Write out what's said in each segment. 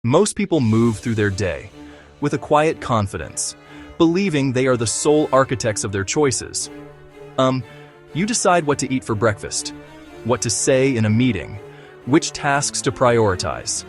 Most people move through their day with a quiet confidence, believing they are the sole architects of their choices. You decide what to eat for breakfast, what to say in a meeting, which tasks to prioritize.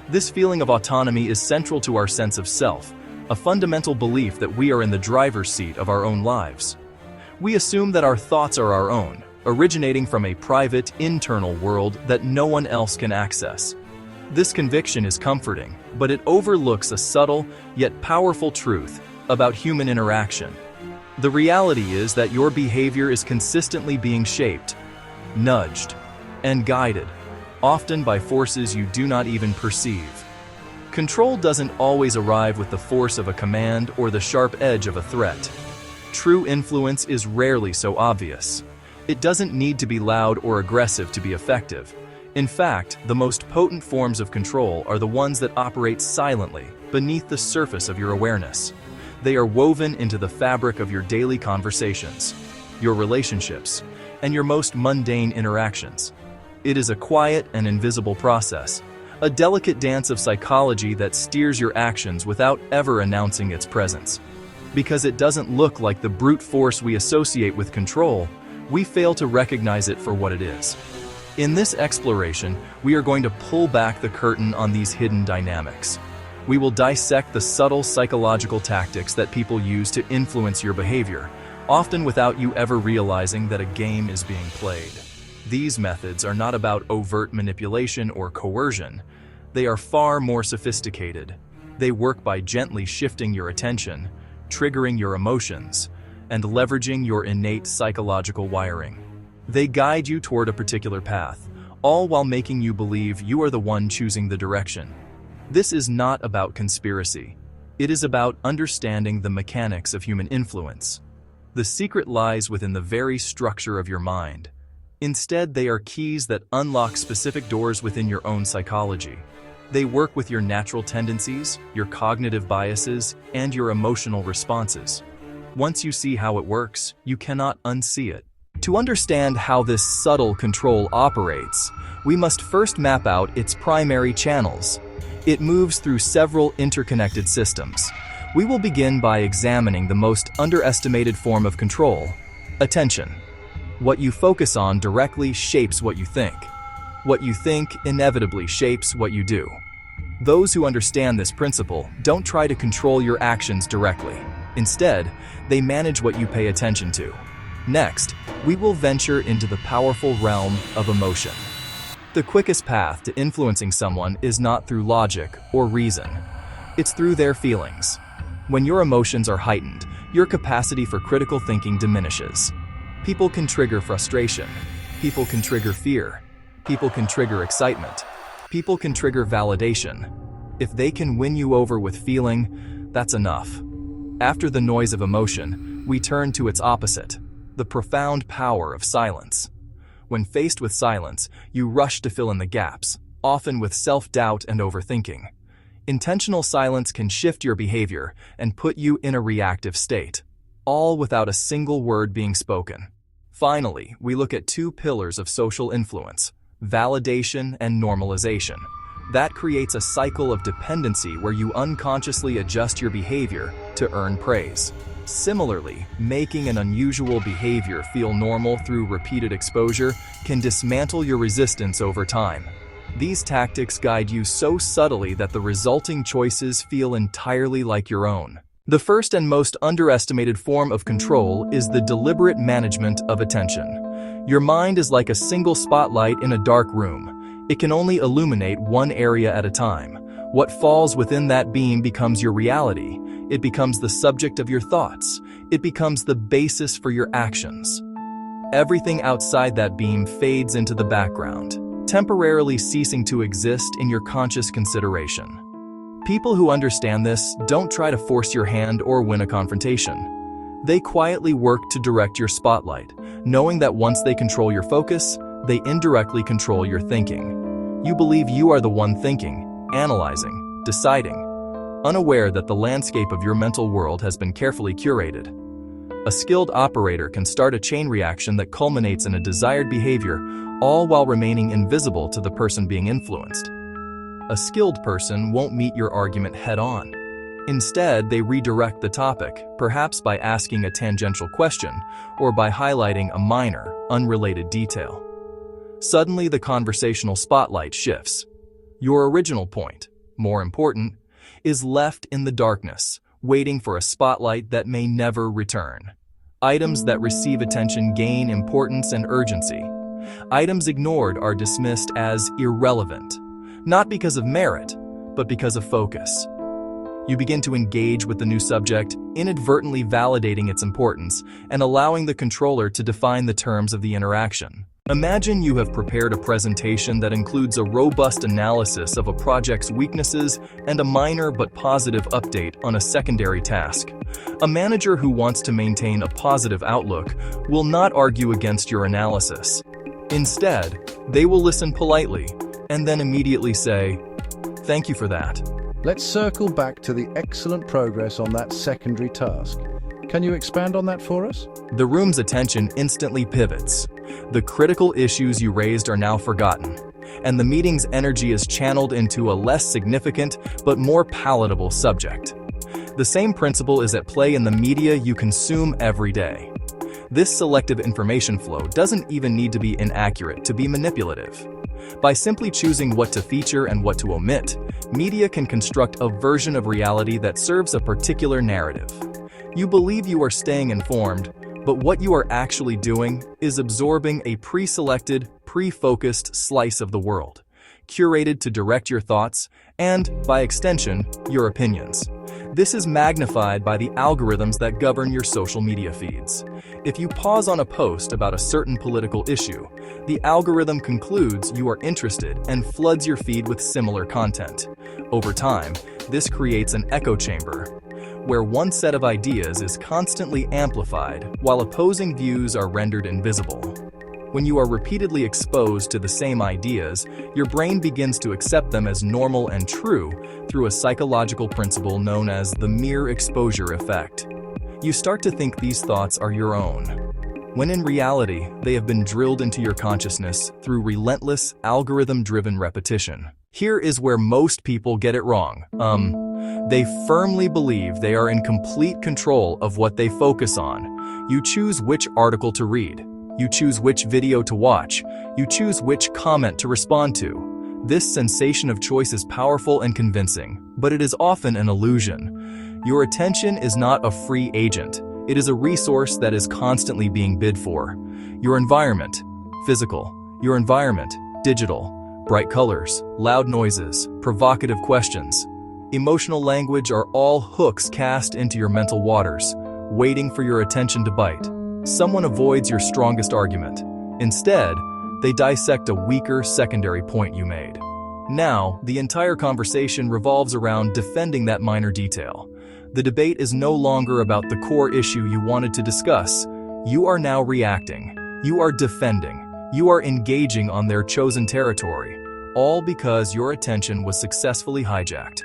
This feeling of autonomy is central to our sense of self, a fundamental belief that we are in the driver's seat of our own lives. We assume that our thoughts are our own, originating from a private, internal world that no one else can access. This conviction is comforting, but it overlooks a subtle, yet powerful truth about human interaction. The reality is that your behavior is consistently being shaped, nudged, and guided, often by forces you do not even perceive. Control doesn't always arrive with the force of a command or the sharp edge of a threat. True influence is rarely so obvious. It doesn't need to be loud or aggressive to be effective. In fact, the most potent forms of control are the ones that operate silently, beneath the surface of your awareness. They are woven into the fabric of your daily conversations, your relationships, and your most mundane interactions. It is a quiet and invisible process, a delicate dance of psychology that steers your actions without ever announcing its presence. Because it doesn't look like the brute force we associate with control, we fail to recognize it for what it is. In this exploration, we are going to pull back the curtain on these hidden dynamics. We will dissect the subtle psychological tactics that people use to influence your behavior, often without you ever realizing that a game is being played. These methods are not about overt manipulation or coercion. They are far more sophisticated. They work by gently shifting your attention, triggering your emotions, and leveraging your innate psychological wiring. They guide you toward a particular path, all while making you believe you are the one choosing the direction. This is not about conspiracy. It is about understanding the mechanics of human influence. The secret lies within the very structure of your mind. Instead, they are keys that unlock specific doors within your own psychology. They work with your natural tendencies, your cognitive biases, and your emotional responses. Once you see how it works, you cannot unsee it. To understand how this subtle control operates, we must first map out its primary channels. It moves through several interconnected systems. We will begin by examining the most underestimated form of control: attention. What you focus on directly shapes what you think. What you think inevitably shapes what you do. Those who understand this principle don't try to control your actions directly. Instead, they manage what you pay attention to. Next, we will venture into the powerful realm of emotion. The quickest path to influencing someone is not through logic or reason. It's through their feelings. When your emotions are heightened, your capacity for critical thinking diminishes. People can trigger frustration. People can trigger fear. People can trigger excitement. People can trigger validation. If they can win you over with feeling, that's enough. After the noise of emotion, we turn to its opposite: the profound power of silence. When faced with silence, you rush to fill in the gaps, often with self-doubt and overthinking. Intentional silence can shift your behavior and put you in a reactive state, all without a single word being spoken. Finally, we look at two pillars of social influence: validation and normalization. That creates a cycle of dependency where you unconsciously adjust your behavior to earn praise. Similarly, making an unusual behavior feel normal through repeated exposure can dismantle your resistance over time. These tactics guide you so subtly that the resulting choices feel entirely like your own. The first and most underestimated form of control is the deliberate management of attention. Your mind is like a single spotlight in a dark room. It can only illuminate one area at a time. What falls within that beam becomes your reality. It becomes the subject of your thoughts. It becomes the basis for your actions. Everything outside that beam fades into the background, temporarily ceasing to exist in your conscious consideration. People who understand this don't try to force your hand or win a confrontation. They quietly work to direct your spotlight, knowing that once they control your focus, they indirectly control your thinking. You believe you are the one thinking, analyzing, deciding, unaware that the landscape of your mental world has been carefully curated. A skilled operator can start a chain reaction that culminates in a desired behavior, all while remaining invisible to the person being influenced. a skilled person won't meet your argument head-on. Instead, they redirect the topic, perhaps by asking a tangential question or by highlighting a minor, unrelated detail. Suddenly, the conversational spotlight shifts. Your original point, more important, is left in the darkness, waiting for a spotlight that may never return. Items that receive attention gain importance and urgency. Items ignored are dismissed as irrelevant, not because of merit, but because of focus. You begin to engage with the new subject, inadvertently validating its importance and allowing the controller to define the terms of the interaction. Imagine you have prepared a presentation that includes a robust analysis of a project's weaknesses and a minor but positive update on a secondary task. A manager who wants to maintain a positive outlook will not argue against your analysis. Instead, they will listen politely and then immediately say, "Thank you for that." Let's circle back to the excellent progress on that secondary task. Can you expand on that for us? The room's attention instantly pivots. The critical issues you raised are now forgotten, and the meeting's energy is channeled into a less significant but more palatable subject. The same principle is at play in the media you consume every day. This selective information flow doesn't even need to be inaccurate to be manipulative. By simply choosing what to feature and what to omit, media can construct a version of reality that serves a particular narrative. You believe you are staying informed, but what you are actually doing is absorbing a pre-selected, pre-focused slice of the world, curated to direct your thoughts and, by extension, your opinions. This is magnified by the algorithms that govern your social media feeds. If you pause on a post about a certain political issue, the algorithm concludes you are interested and floods your feed with similar content. Over time, this creates an echo chamber, where one set of ideas is constantly amplified while opposing views are rendered invisible. When you are repeatedly exposed to the same ideas, your brain begins to accept them as normal and true through a psychological principle known as the mere exposure effect. You start to think these thoughts are your own, when in reality, they have been drilled into your consciousness through relentless, algorithm-driven repetition. Here is where most people get it wrong. They firmly believe they are in complete control of what they focus on. You choose which article to read. You choose which video to watch. You choose which comment to respond to. This sensation of choice is powerful and convincing, but it is often an illusion. Your attention is not a free agent. It is a resource that is constantly being bid for. Your environment, physical. Your environment, digital. Bright colors, loud noises, provocative questions. Emotional language are all hooks cast into your mental waters, waiting for your attention to bite. Someone avoids your strongest argument. Instead, they dissect a weaker secondary point you made. Now, the entire conversation revolves around defending that minor detail. The debate is no longer about the core issue you wanted to discuss. You are now reacting. You are defending. You are engaging on their chosen territory, all because your attention was successfully hijacked.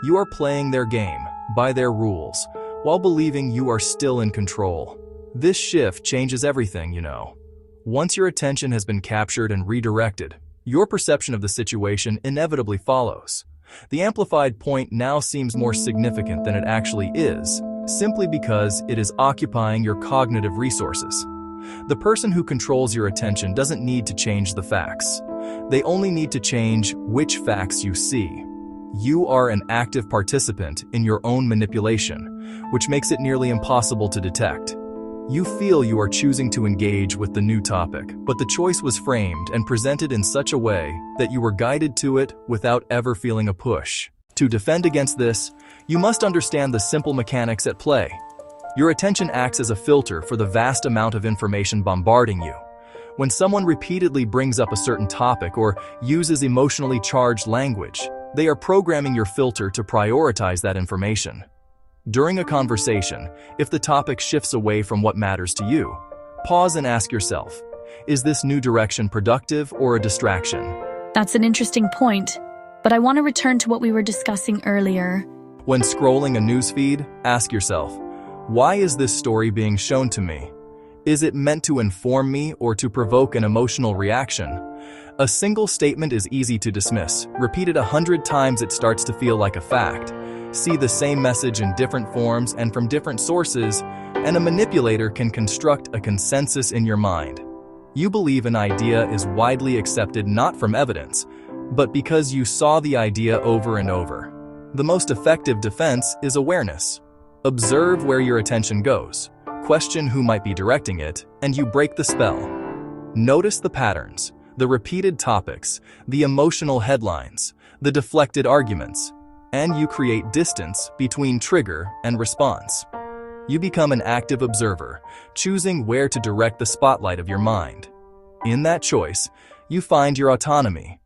You are playing their game, by their rules, while believing you are still in control. This shift changes everything, you know. Once your attention has been captured and redirected, your perception of the situation inevitably follows. The amplified point now seems more significant than it actually is, simply because it is occupying your cognitive resources. The person who controls your attention doesn't need to change the facts. They only need to change which facts you see. You are an active participant in your own manipulation, which makes it nearly impossible to detect. You feel you are choosing to engage with the new topic, but the choice was framed and presented in such a way that you were guided to it without ever feeling a push. To defend against this, you must understand the simple mechanics at play. Your attention acts as a filter for the vast amount of information bombarding you. When someone repeatedly brings up a certain topic or uses emotionally charged language, they are programming your filter to prioritize that information. During a conversation, if the topic shifts away from what matters to you, pause and ask yourself, is this new direction productive or a distraction? That's an interesting point, but I want to return to what we were discussing earlier. When scrolling a newsfeed, ask yourself, why is this story being shown to me? Is it meant to inform me or to provoke an emotional reaction? A single statement is easy to dismiss. Repeated 100 times, it starts to feel like a fact. See the same message in different forms and from different sources, and a manipulator can construct a consensus in your mind. You believe an idea is widely accepted not from evidence, but because you saw the idea over and over. The most effective defense is awareness. Observe where your attention goes, question who might be directing it, and you break the spell. Notice the patterns, the repeated topics, the emotional headlines, the deflected arguments, and you create distance between trigger and response. You become an active observer, choosing where to direct the spotlight of your mind. In that choice, you find your autonomy,